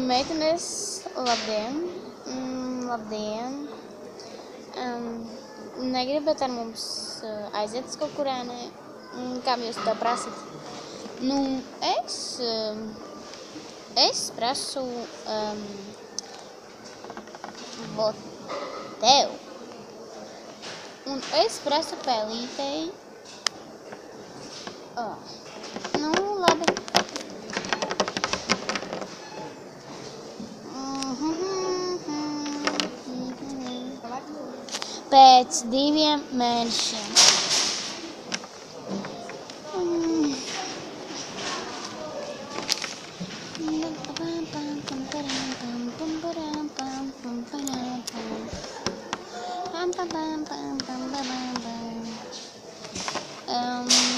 Meitenes, labdien! Labdien! Negribat ar mums aiziet uz kaut kurieni? Kā jūs to prasat? Nu, es prasu tev. Un es prasu Pelītei. Nu, labi. Pēc 2 mēnešiem.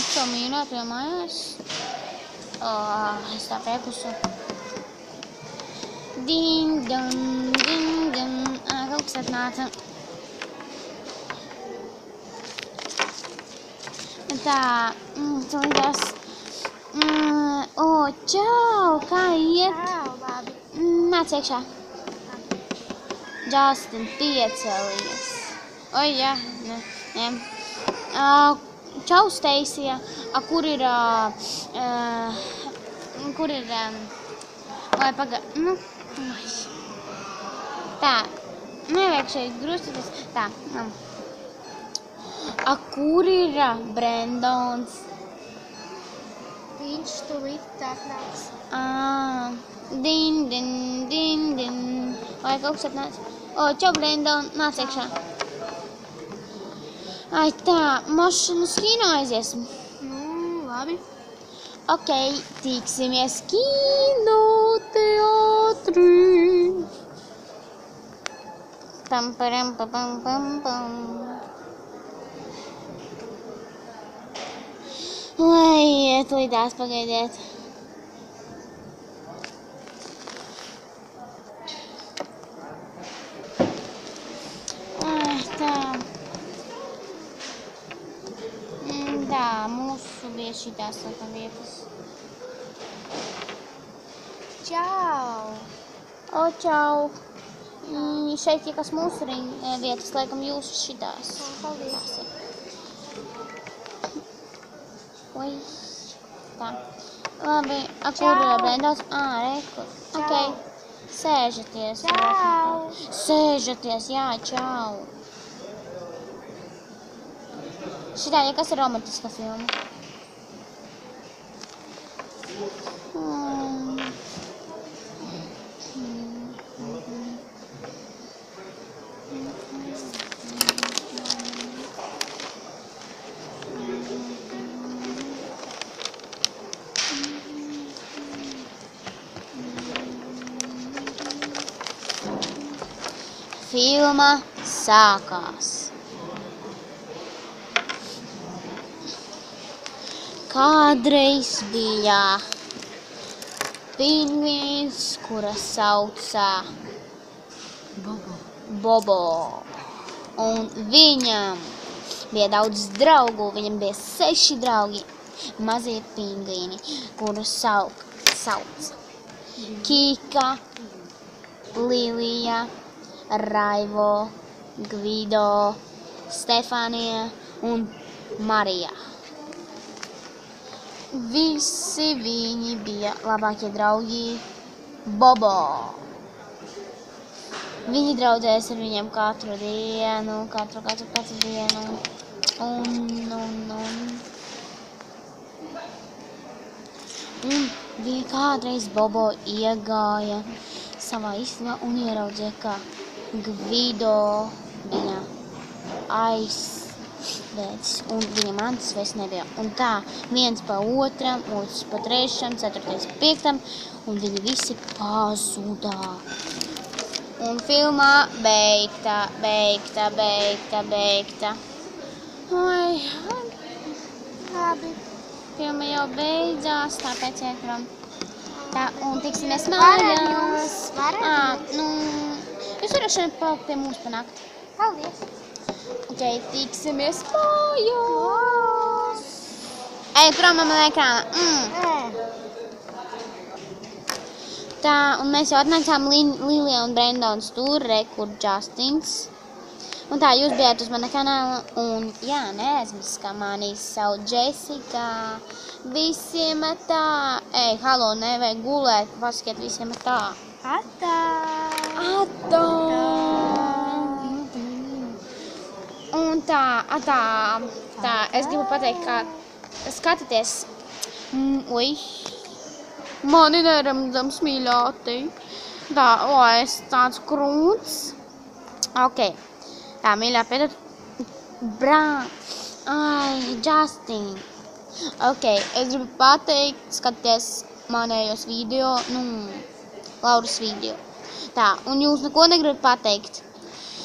Šo mīļotajā mājās. Es tā piekusu. Ding, dong, ding, dong. Kaut kas atnāca. Tā, līdās. Čau, kā iet? Čau, labi. Nāc iekšā. Justin, piecelies. Oi, jā, ne. Čau, Steisija. Kur ir, vai nu, tā, nevajag šeit grūstīties. Tā, kur ir Brendons? Viņš tūlīt atnāks. Din, din, din, din. Vai kaut kas atnāc? Čau, Brendon, nāc iekšā. Ai, tā, mašanu uz kino aiziesim. Labi. Ok, tiksimies kino teātrī. Pam, param, pam, pam, pam. Lai iet līdās, pagaidiet. Ai, tā. Tā, mūsu bija šitās vietas. Čau! Čau! Šeit tiekas mūsu vietas, laikam jūsu šitās. Paldies! Oi! Tā. Labi, kur Brendons? Rekur. Ok. Sēžaties. Čau! Sēžaties, jā, čau! Šitā, ja kas ir romantiska filma? Filma sākās. Kādreiz bija pingvīns, kura sauca Bobo. Un viņam bija daudz draugu, viņam bija 6 draugi, mazie pingvīni, kurus sauca Kika, Lilija, Raivo, Gvido, Stefanija un Marija. Visi viņi bija labākie draugi Bobo. Viņi draudzējās ar viņiem katru dienu, katru dienu. Un kādreiz Bobo iegāja savā istabā un ieraudzīja, ka Gvido viņa aizvēdis un viņa mantas vairs nebija. Un tā, viens pa otram, otrs pa trešam, ceturtais pa 5, un viņi visi pazudā. Un filmā beigta. Oi, Labi. filma jau beidzās, tāpēc iekram. Tā, un tiksimies mājās. Jūs varat šodien palikt pie mums panākt. Paldies. Ok, tiksimies mājās. Ej, prom no mana ekrāna. tā, un mēs jau atnācām Lilija un Brendons tur, kur Justins. Un tā, jūs bijāt uz mana kanāla, un jā, neaizmirst, ka mani sauc Jessica. Visiem tā, halo, nevajag gulēt, pasakiet visiem tā. Atā! Atā! Un tā, es gribu pateikt, ka skatieties, mani neremdzams mīļāti. Tā, es tāds krūts. Ok. Tā, mīļā, piedod. Justin. Ok, es gribu pateikt, skaties manējos video, Lauras video. Tā, un jūs neko negribat pateikt?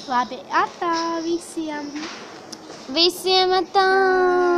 Labi, atā visiem! Visiem tā!